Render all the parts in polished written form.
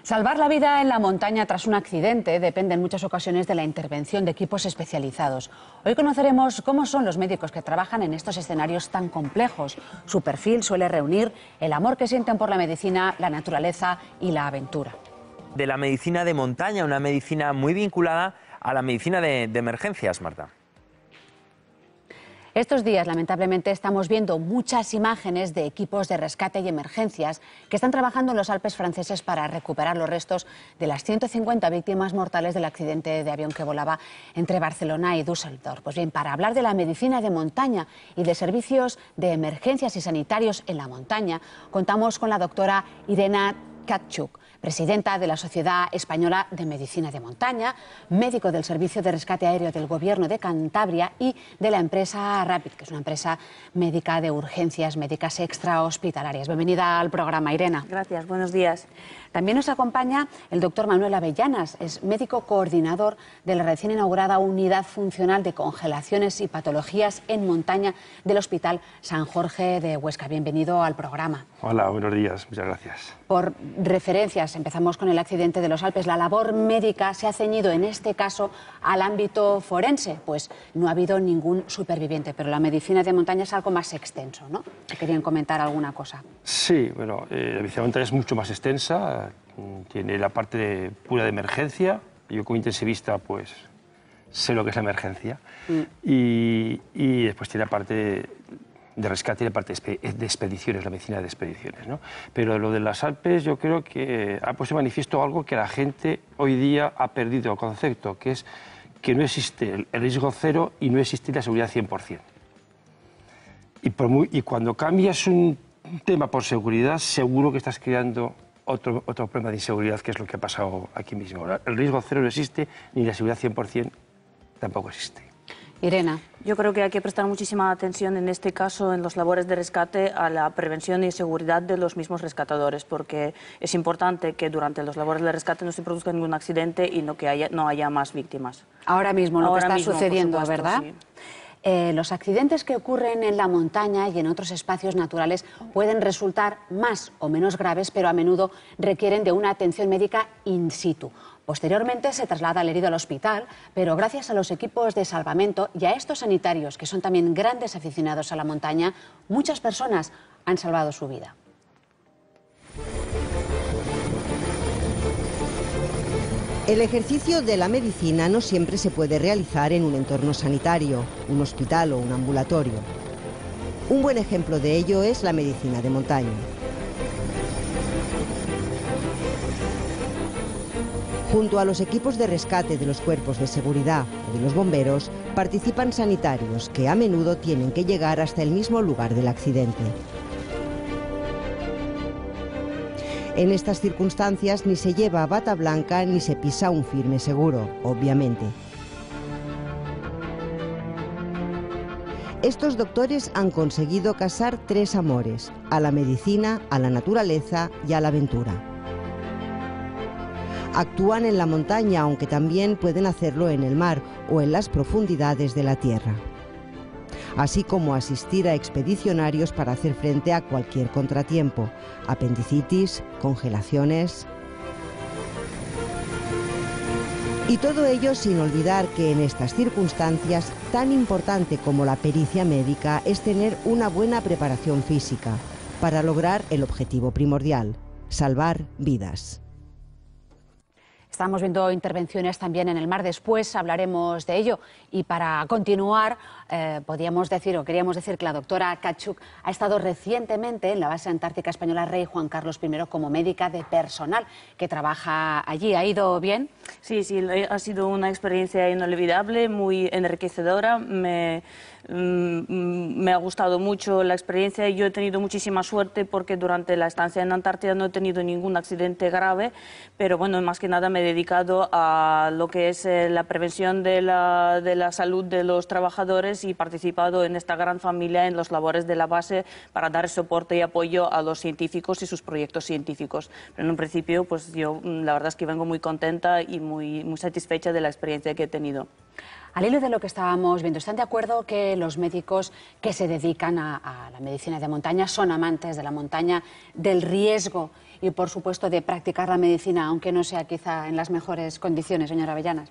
Salvar la vida en la montaña tras un accidente depende en muchas ocasiones de la intervención de equipos especializados. Hoy conoceremos cómo son los médicos que trabajan en estos escenarios tan complejos. Su perfil suele reunir el amor que sienten por la medicina, la naturaleza y la aventura. De la medicina de montaña, una medicina muy vinculada a la medicina de emergencias, Marta. Estos días, lamentablemente, estamos viendo muchas imágenes de equipos de rescate y emergencias que están trabajando en los Alpes franceses para recuperar los restos de las 150 víctimas mortales del accidente de avión que volaba entre Barcelona y Düsseldorf. Pues bien, para hablar de la medicina de montaña y de servicios de emergencias y sanitarios en la montaña, contamos con la doctora Irena Katchuk, presidenta de la Sociedad Española de Medicina de Montaña, médico del Servicio de Rescate Aéreo del Gobierno de Cantabria y de la empresa Rapid, que es una empresa médica de urgencias médicas extrahospitalarias. Bienvenida al programa, Irena. Gracias, buenos días. También nos acompaña el doctor Manuel Avellanas, es médico coordinador de la recién inaugurada Unidad Funcional de Congelaciones y Patologías en Montaña del Hospital San Jorge de Huesca. Bienvenido al programa. Hola, buenos días, muchas gracias. Por referencias, empezamos con el accidente de los Alpes. La labor médica se ha ceñido en este caso al ámbito forense, pues no ha habido ningún superviviente, pero la medicina de montaña es algo más extenso, ¿no? ¿Querían comentar alguna cosa? Sí, bueno, la medicina de montaña es mucho más extensa, tiene la parte pura de emergencia. Yo como intensivista pues sé lo que es la emergencia y después tiene la parte de rescate y la parte de expediciones, la medicina de expediciones, ¿no? Pero lo de las Alpes yo creo que ha puesto de manifiesto algo que la gente hoy día ha perdido el concepto, que es que no existe el riesgo cero y no existe la seguridad 100%. Y cuando cambias un tema por seguridad, seguro que estás creando otro problema de inseguridad, que es lo que ha pasado aquí mismo. El riesgo cero no existe, ni la seguridad 100% tampoco existe. Irena. Yo creo que hay que prestar muchísima atención en este caso, en las labores de rescate, a la prevención y seguridad de los mismos rescatadores, porque es importante que durante las labores de rescate no se produzca ningún accidente y no haya más víctimas. Ahora mismo lo que está sucediendo, por supuesto, ¿verdad? Sí. Los accidentes que ocurren en la montaña y en otros espacios naturales pueden resultar más o menos graves, pero a menudo requieren de una atención médica in situ. Posteriormente se traslada al herido al hospital, pero gracias a los equipos de salvamento y a estos sanitarios, que son también grandes aficionados a la montaña, muchas personas han salvado su vida. El ejercicio de la medicina no siempre se puede realizar en un entorno sanitario, un hospital o un ambulatorio. Un buen ejemplo de ello es la medicina de montaña. Junto a los equipos de rescate de los cuerpos de seguridad o de los bomberos, participan sanitarios que a menudo tienen que llegar hasta el mismo lugar del accidente. En estas circunstancias ni se lleva bata blanca ni se pisa un firme seguro, obviamente. Estos doctores han conseguido casar tres amores: a la medicina, a la naturaleza y a la aventura. Actúan en la montaña, aunque también pueden hacerlo en el mar o en las profundidades de la tierra, así como asistir a expedicionarios para hacer frente a cualquier contratiempo, apendicitis, congelaciones. Y todo ello sin olvidar que en estas circunstancias, tan importante como la pericia médica es tener una buena preparación física para lograr el objetivo primordial: salvar vidas. Estamos viendo intervenciones también en el mar, después hablaremos de ello. Y para continuar, queríamos decir que la doctora Katchuk ha estado recientemente en la base antártica española Rey Juan Carlos I como médica de personal que trabaja allí. ¿Ha ido bien? Sí, ha sido una experiencia inolvidable, muy enriquecedora. Me ha gustado mucho la experiencia y yo he tenido muchísima suerte porque durante la estancia en Antártida no he tenido ningún accidente grave, pero bueno, más que nada me he dedicado a lo que es la prevención de la salud de los trabajadores y participado en esta gran familia en las labores de la base para dar soporte y apoyo a los científicos y sus proyectos científicos. Pero en un principio, pues yo la verdad es que vengo muy contenta y muy satisfecha de la experiencia que he tenido. Al hilo de lo que estábamos viendo, ¿están de acuerdo que los médicos que se dedican a la medicina de montaña son amantes de la montaña, del riesgo y, por supuesto, de practicar la medicina, aunque no sea quizá en las mejores condiciones, señora Avellanas?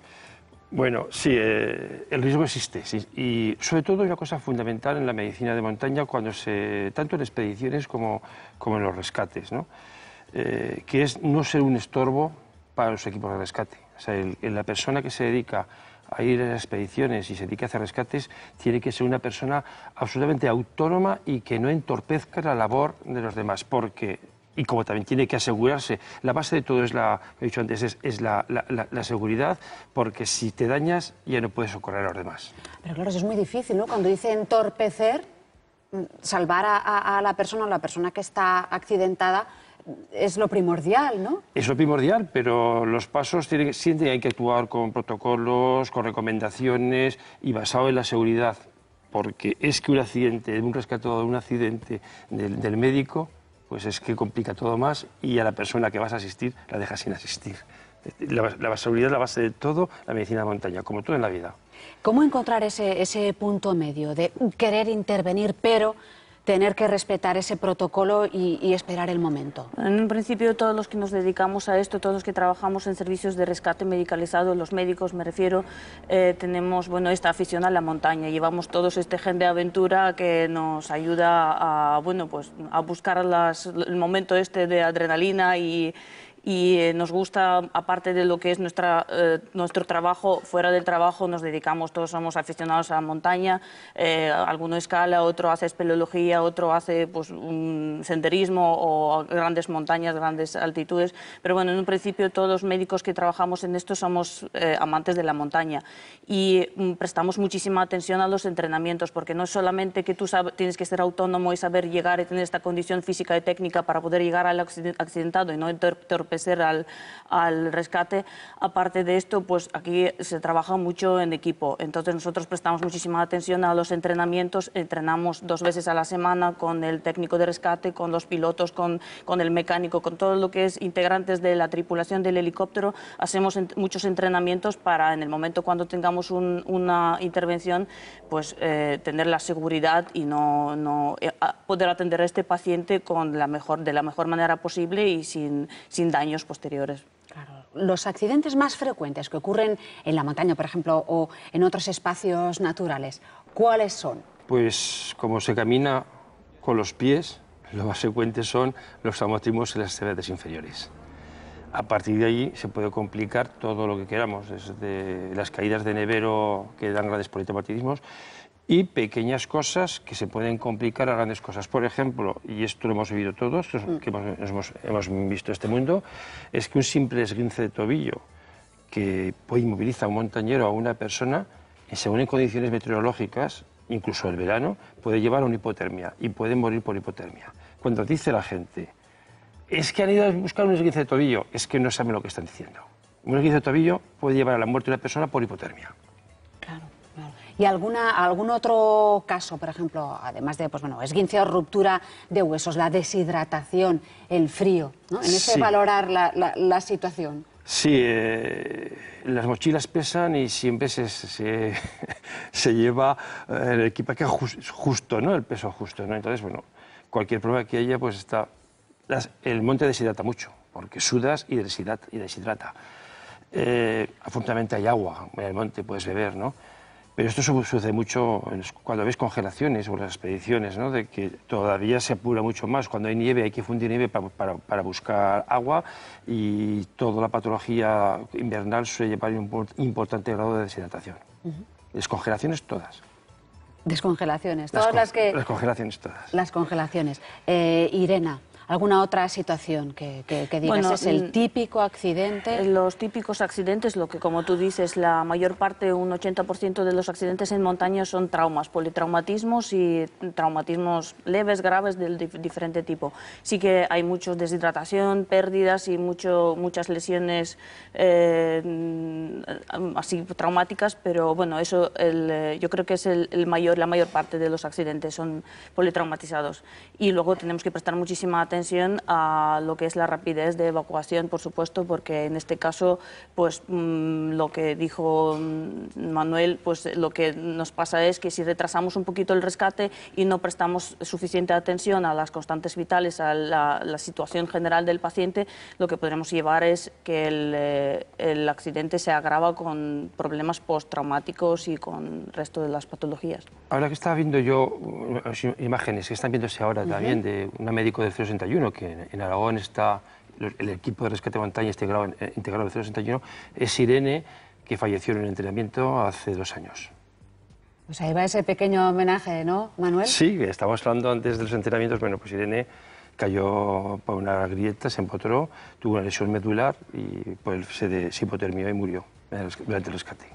Bueno, sí, el riesgo existe, sí, y sobre todo hay una cosa fundamental en la medicina de montaña, tanto en expediciones como en los rescates, ¿no? Que es no ser un estorbo para los equipos de rescate. O sea, la persona que se dedica a ir a expediciones y se dedica a hacer rescates tiene que ser una persona absolutamente autónoma y que no entorpezca la labor de los demás, y como también tiene que asegurarse, la base de todo es he dicho antes, es la seguridad, porque si te dañas ya no puedes socorrer a los demás. Pero claro, eso es muy difícil, ¿no? Cuando dice entorpecer, salvar a la persona que está accidentada, es lo primordial, ¿no? Es lo primordial, pero los pasos siempre hay que actuar con protocolos, con recomendaciones y basado en la seguridad, porque es que un accidente, un rescatado de un accidente del médico, pues es que complica todo más y a la persona que vas a asistir la dejas sin asistir. La seguridad es la base de todo, la medicina de montaña, como todo en la vida. ¿Cómo encontrar ese punto medio de querer intervenir, pero tener que respetar ese protocolo y esperar el momento? En un principio, todos los que nos dedicamos a esto, todos los que trabajamos en servicios de rescate medicalizado, los médicos me refiero, tenemos esta afición a la montaña. Llevamos todos este gen de aventura que nos ayuda a buscar el momento de adrenalina y nos gusta, aparte de lo que es nuestro trabajo, fuera del trabajo nos dedicamos, todos somos aficionados a la montaña, alguno escala, otro hace espeleología, otro hace un senderismo o grandes montañas, grandes altitudes, pero bueno, en un principio todos los médicos que trabajamos en esto somos amantes de la montaña y prestamos muchísima atención a los entrenamientos, porque no es solamente que tú tienes que ser autónomo y saber llegar y tener esta condición física y técnica para poder llegar al accidentado y no entorpecer al rescate. Aparte de esto, pues aquí se trabaja mucho en equipo, entonces nosotros prestamos muchísima atención a los entrenamientos, entrenamos 2 veces a la semana con el técnico de rescate, con los pilotos, con el mecánico, con todo lo que es integrantes de la tripulación del helicóptero, hacemos muchos entrenamientos para en el momento cuando tengamos una intervención, pues tener la seguridad y no poder atender a este paciente de la mejor manera posible y sin daños posteriores. Claro. Los accidentes más frecuentes que ocurren en la montaña, por ejemplo, o en otros espacios naturales, ¿cuáles son? Pues como se camina con los pies, lo más frecuentes son los traumatismos en las extremidades inferiores. A partir de ahí se puede complicar todo lo que queramos, desde las caídas de nevero que dan grandes politraumatismos y pequeñas cosas que se pueden complicar a grandes cosas. Por ejemplo, y esto lo hemos vivido todos, que hemos visto este mundo, es que un simple esguince de tobillo que inmoviliza a un montañero o a una persona, según en condiciones meteorológicas, incluso el verano, puede llevar a una hipotermia y puede morir por hipotermia. Cuando dice la gente, es que han ido a buscar un esguince de tobillo, es que no saben lo que están diciendo. Un esguince de tobillo puede llevar a la muerte de una persona por hipotermia. Claro. ¿Y algún otro caso, por ejemplo, además de esguince o ruptura de huesos, la deshidratación, el frío, ¿no? En ese valorar la situación? Sí, las mochilas pesan y siempre se lleva el equipaje justo, ¿no? El peso justo, ¿no? Entonces, cualquier prueba que haya, pues el monte deshidrata mucho, porque sudas y deshidrata. Afortunadamente hay agua en el monte, puedes beber, ¿no? Pero esto sucede mucho cuando ves congelaciones o las expediciones, ¿no? De que todavía se apura mucho más. Cuando hay nieve hay que fundir nieve para buscar agua y toda la patología invernal suele llevar un importante grado de deshidratación. Descongelaciones todas. Descongelaciones, Las congelaciones todas. Las congelaciones. Irena, ¿alguna otra situación que digas es el típico accidente? Los típicos accidentes, lo que como tú dices, la mayor parte, un 80% de los accidentes en montaña son traumas, politraumatismos y traumatismos leves, graves, de diferente tipo. Sí que hay muchos deshidratación, pérdidas y muchas lesiones así traumáticas, pero bueno, eso yo creo que es la mayor parte de los accidentes son politraumatizados. Y luego tenemos que prestar muchísima atención atención a lo que es la rapidez de evacuación, por supuesto, porque en este caso, pues lo que dijo Manuel, pues lo que nos pasa es que si retrasamos un poquito el rescate y no prestamos suficiente atención a las constantes vitales, a la situación general del paciente, lo que podremos llevar es que el accidente se agrava con problemas postraumáticos y con el resto de las patologías. Ahora que estaba viendo yo imágenes que están viéndose ahora también de una médico del 061, que en Aragón está el equipo de rescate de montaña integrado del 061, es Irene, que falleció en un entrenamiento hace 2 años. Pues ahí va ese pequeño homenaje, ¿no, Manuel? Sí, estábamos hablando antes de los entrenamientos. Bueno, pues Irene cayó por una grieta, se empotró, tuvo una lesión medular y pues, se hipotermió y murió durante el rescate.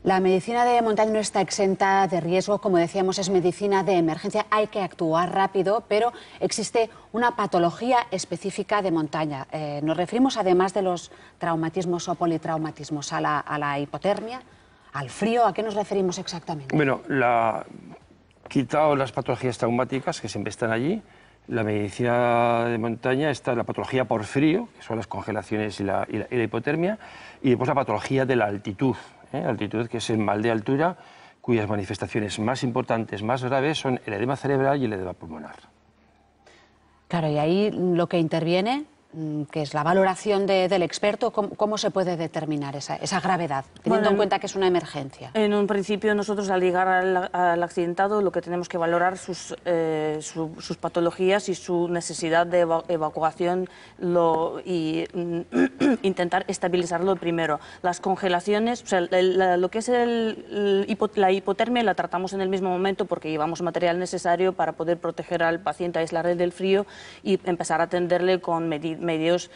La medicina de montaña no está exenta de riesgo, como decíamos, es medicina de emergencia, hay que actuar rápido, pero existe una patología específica de montaña. Nos referimos, además de los traumatismos o politraumatismos, a la hipotermia, al frío. ¿A qué nos referimos exactamente? Bueno, quitado las patologías traumáticas, que siempre están allí, la medicina de montaña está la patología por frío, que son las congelaciones y la hipotermia, y después la patología de la altitud. Altitud, que es el mal de altura, cuyas manifestaciones más importantes, más graves, son el edema cerebral y el edema pulmonar. Claro, y ahí lo que interviene, que es la valoración del experto, ¿cómo se puede determinar esa gravedad, teniendo en cuenta que es una emergencia? En un principio, nosotros al llegar al accidentado, lo que tenemos que valorar sus patologías y su necesidad de evacuación y intentar estabilizarlo primero. Las congelaciones, o sea, lo que es la hipotermia la tratamos en el mismo momento porque llevamos material necesario para poder proteger al paciente, aislarle del frío y empezar a atenderle con medios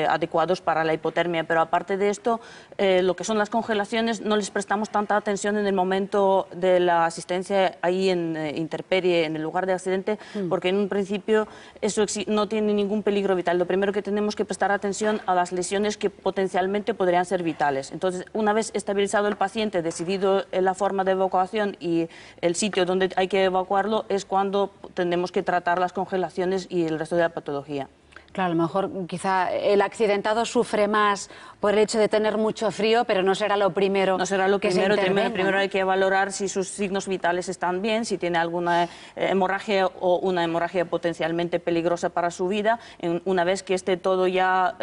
adecuados para la hipotermia, pero aparte de esto, lo que son las congelaciones no les prestamos tanta atención en el momento de la asistencia ahí en intemperie, en el lugar de accidente, porque en un principio eso no tiene ningún peligro vital. Lo primero que tenemos que prestar atención a las lesiones que potencialmente podrían ser vitales. Entonces, una vez estabilizado el paciente, decidido la forma de evacuación y el sitio donde hay que evacuarlo, es cuando tenemos que tratar las congelaciones y el resto de la patología. Claro, a lo mejor quizá el accidentado sufre más por el hecho de tener mucho frío, pero no será lo primero. No será lo que primero. se intervenga, Primero hay que valorar si sus signos vitales están bien, si tiene alguna hemorragia o una hemorragia potencialmente peligrosa para su vida. Una vez que esté todo ya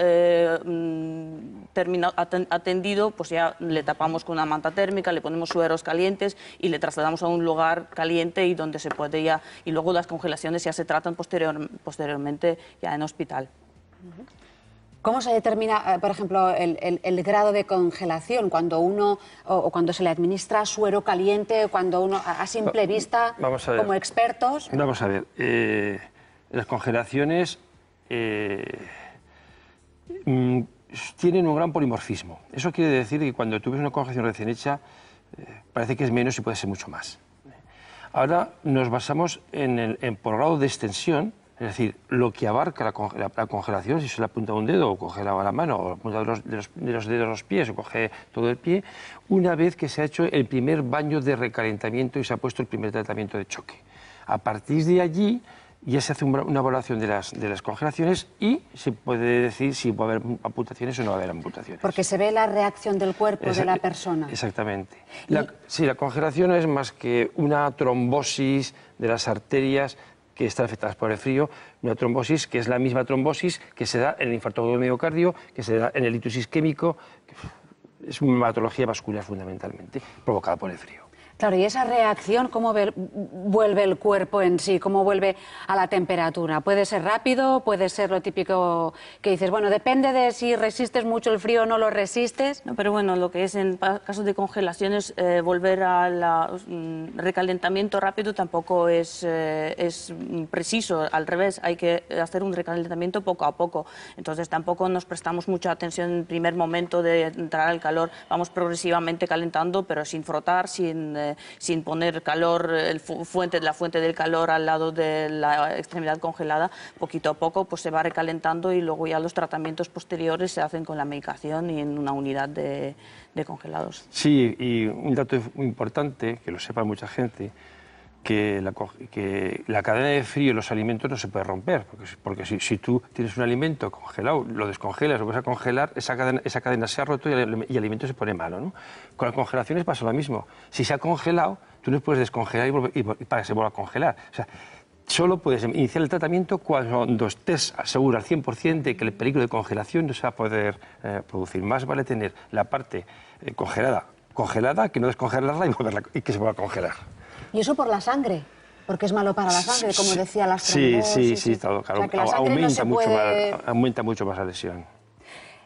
atendido, pues ya le tapamos con una manta térmica, le ponemos sueros calientes y le trasladamos a un lugar caliente y donde se puede ya. Y luego las congelaciones ya se tratan posteriormente ya en hospital. ¿Cómo se determina, por ejemplo, el grado de congelación cuando cuando se le administra suero caliente, cuando uno, a simple vista, como expertos? Vamos a ver, las congelaciones tienen un gran polimorfismo. Eso quiere decir que cuando tú ves una congelación recién hecha, parece que es menos y puede ser mucho más. Ahora nos basamos por grado de extensión. Es decir, lo que abarca la congelación, si se la punta de un dedo o coge la mano o la punta de los dedos de los pies o coge todo el pie, una vez que se ha hecho el primer baño de recalentamiento y se ha puesto el primer tratamiento de choque. A partir de allí ya se hace una evaluación de las congelaciones y se puede decir si va a haber amputaciones o no va a haber amputaciones. Porque se ve la reacción del cuerpo de la persona. Exactamente. Sí, la congelación no es más que una trombosis de las arterias que están afectadas por el frío, una trombosis que es la misma trombosis que se da en el infarto del miocardio, que se da en el ictus isquémico, es una patología vascular fundamentalmente, provocada por el frío. Claro, y esa reacción, ¿cómo vuelve el cuerpo en sí? ¿Cómo vuelve a la temperatura? ¿Puede ser rápido? ¿Puede ser lo típico que dices, bueno, depende de si resistes mucho el frío o no lo resistes? No, pero bueno, lo que es en casos de congelaciones, volver al recalentamiento rápido tampoco es preciso. Al revés, hay que hacer un recalentamiento poco a poco. Entonces tampoco nos prestamos mucha atención en el primer momento de entrar al calor. Vamos progresivamente calentando, pero sin frotar, sin poner calor, la fuente del calor al lado de la extremidad congelada. Poquito a poco pues se va recalentando y luego ya los tratamientos posteriores se hacen con la medicación y en una unidad de congelados. Sí, y un dato muy importante, que lo sepa mucha gente, que la cadena de frío en los alimentos no se puede romper, porque si tú tienes un alimento congelado, lo descongelas, lo vas a congelar, esa cadena se ha roto y el alimento se pone malo, ¿no? Con las congelaciones pasa lo mismo. Si se ha congelado, tú no puedes descongelar y para que se vuelva a congelar. O sea, solo puedes iniciar el tratamiento cuando estés seguro al 100% de que el peligro de congelación no se va a poder producir. Más vale tener la parte congelada que no descongelarla y que se vuelva a congelar. ¿Y eso por la sangre? Porque es malo para la sangre, como decía las trombosis. Sí, todo, claro. O sea, que la sangre aumenta mucho más la lesión.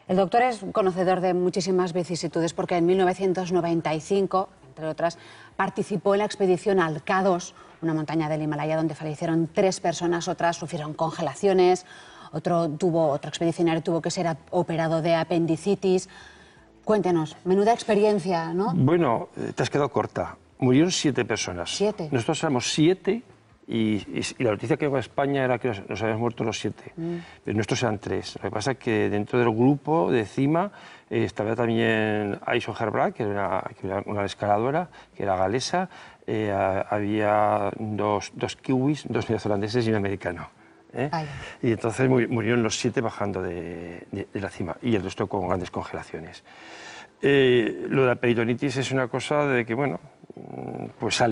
El doctor es conocedor de muchísimas vicisitudes porque en 1995, entre otras, participó en la expedición al K2, una montaña del Himalaya donde fallecieron 3 personas, otras sufrieron congelaciones, otro expedicionario tuvo que ser operado de apendicitis. Cuéntenos, menuda experiencia, ¿no? Bueno, te has quedado corta. Murieron 7 personas. 7. Nosotros éramos 7 y la noticia que llegó a España era que nos habíamos muerto los 7. Pero nuestros eran 3. Lo que pasa es que dentro del grupo de CIMA estaba también Aisha Herbrach, que era una escaladora, que era galesa. Había dos kiwis, 2 neozelandeses y un americano. Y entonces murieron los 7 bajando de la cima y el resto con grandes congelaciones. Lo de la peritonitis es una cosa de que, bueno, pues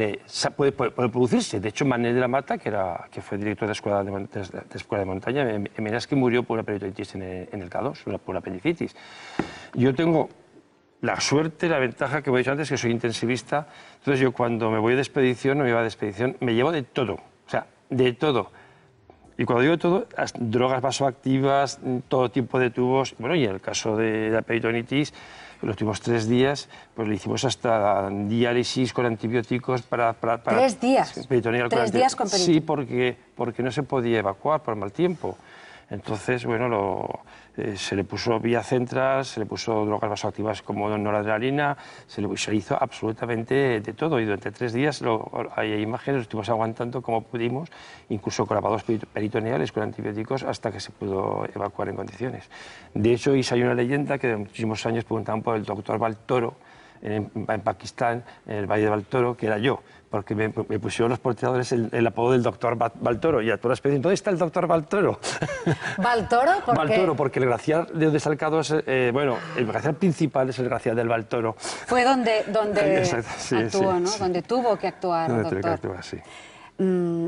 puede producirse. De hecho, Manel de la Mata, que fue director de escuela de montaña, en Menaski murió por una peritonitis en el K2, por la apendicitis. Yo tengo la suerte, la ventaja que he dicho antes, que soy intensivista. Entonces yo cuando me voy de expedición, me llevo de todo, o sea, de todo. Y cuando digo todo, drogas vasoactivas, todo tipo de tubos. Bueno, y en el caso de la peritonitis, los últimos 3 días, pues le hicimos hasta diálisis con antibióticos para 3 días. 3 días con peritonitis. Sí, porque no se podía evacuar por el mal tiempo. Entonces, bueno, se le puso vía central, se le puso drogas vasoactivas como noradrenalina, se hizo absolutamente de todo. Y durante 3 días hay imágenes, lo estuvimos aguantando como pudimos, incluso con lavados peritoneales, con antibióticos, hasta que se pudo evacuar en condiciones. De hecho, hay una leyenda que de muchísimos años preguntaban por el doctor Baltoro, en Pakistán, en el Valle de Baltoro, que era yo, porque me pusieron los porteadores el apodo del doctor Baltoro, y a toda la expedición, ¿dónde está el doctor Baltoro? ¿Baltoro? ¿Por qué? Baltoro, porque el glaciar de donde está el K2, bueno, el glaciar principal es el glaciar del Baltoro. Fue donde sí, actuó, ¿no? Sí. Donde tuvo que actuar, Donde doctor. tuvo que actuar, sí.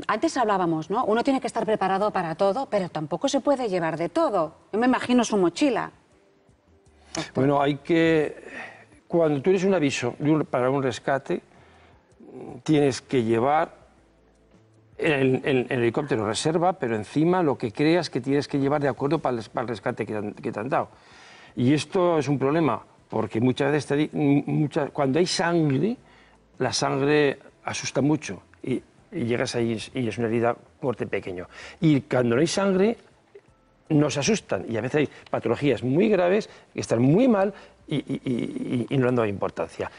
Antes hablábamos, ¿no? Uno tiene que estar preparado para todo, pero tampoco se puede llevar de todo. Yo me imagino su mochila. Doctor. Bueno, cuando tú eres un aviso para un rescate, tienes que llevar el helicóptero reserva, pero encima lo que creas que tienes que llevar de acuerdo para el rescate que te han dado. Y esto es un problema, porque muchas veces cuando hay sangre, la sangre asusta mucho y llegas ahí y es una herida corte pequeño. Y cuando no hay sangre, no se asustan y a veces hay patologías muy graves que están muy mal y no han dado importancia.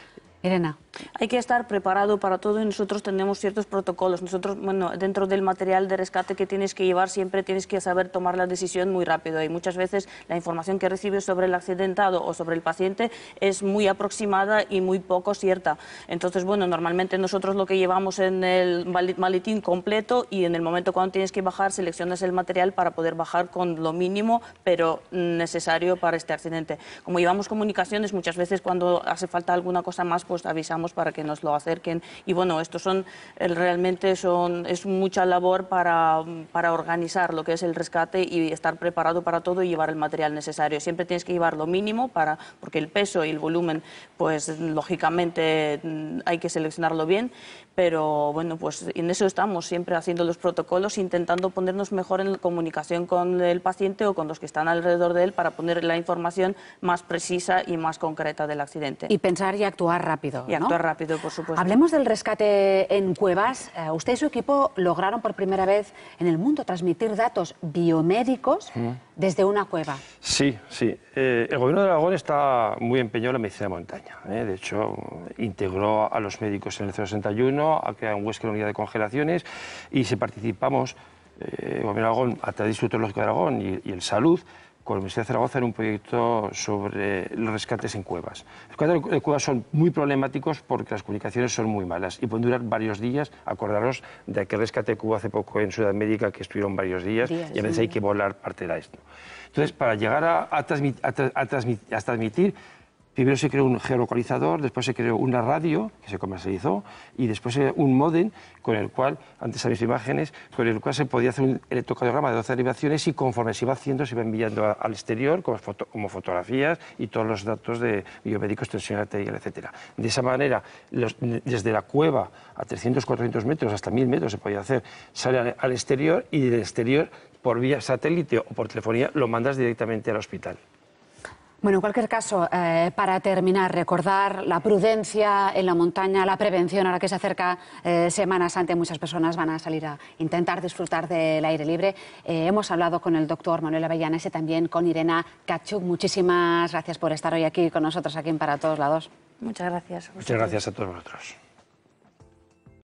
Irena. Hay que estar preparado para todo y nosotros tenemos ciertos protocolos. Nosotros, bueno, dentro del material de rescate que tienes que llevar, siempre tienes que saber tomar la decisión muy rápido. Y muchas veces la información que recibes sobre el accidentado o sobre el paciente es muy aproximada y muy poco cierta. Entonces, bueno, normalmente nosotros lo que llevamos en el maletín completo y en el momento cuando tienes que bajar, seleccionas el material para poder bajar con lo mínimo, pero necesario para este accidente. Como llevamos comunicaciones, muchas veces cuando hace falta alguna cosa más, pues avisamos para que nos lo acerquen. Y bueno, estos realmente es mucha labor para organizar lo que es el rescate y estar preparado para todo y llevar el material necesario. Siempre tienes que llevar lo mínimo porque el peso y el volumen, pues lógicamente hay que seleccionarlo bien, pero bueno, pues en eso estamos, siempre haciendo los protocolos, intentando ponernos mejor en comunicación con el paciente o con los que están alrededor de él para poner la información más precisa y más concreta del accidente. Y pensar y actuar rápido, Y actuar rápido, por supuesto. Hablemos del rescate en cuevas. Usted y su equipo lograron por primera vez en el mundo transmitir datos biomédicos desde una cueva. Sí. El Gobierno de Aragón está muy empeñado en la medicina de montaña. De hecho, integró a los médicos en el 61, ha creado en Huesca la unidad de congelaciones y participamos, el Gobierno de Aragón, a través del Instituto Tecnológico de Aragón y el Salud, con la Universidad de Zaragoza en un proyecto sobre los rescates en cuevas. Los rescates en cuevas son muy problemáticos porque las comunicaciones son muy malas y pueden durar varios días. Acordaros de aquel rescate que hubo hace poco en Sudamérica, que estuvieron varios días y a veces hay que volar parte de esto. Entonces, para llegar a transmitir, primero se creó un geolocalizador, después se creó una radio que se comercializó y después un módem con el cual, antes habéis imágenes, con el cual se podía hacer un electrocardiograma de 12 derivaciones y conforme se iba haciendo se iba enviando al exterior como fotografías y todos los datos de biomédicos, tensión arterial, etc. De esa manera, desde la cueva a 300, 400 metros hasta 1000 metros se podía hacer, sale al exterior y del exterior por vía satélite o por telefonía lo mandas directamente al hospital. Bueno, en cualquier caso, para terminar, recordar la prudencia en la montaña, la prevención. Ahora que se acerca Semana Santa, muchas personas van a salir a intentar disfrutar del aire libre. Hemos hablado con el doctor Manuel Avellanes y también con Irene Katchuk. Muchísimas gracias por estar hoy aquí con nosotros, aquí en Para Todos Lados. Muchas gracias. Muchas gracias a todos vosotros.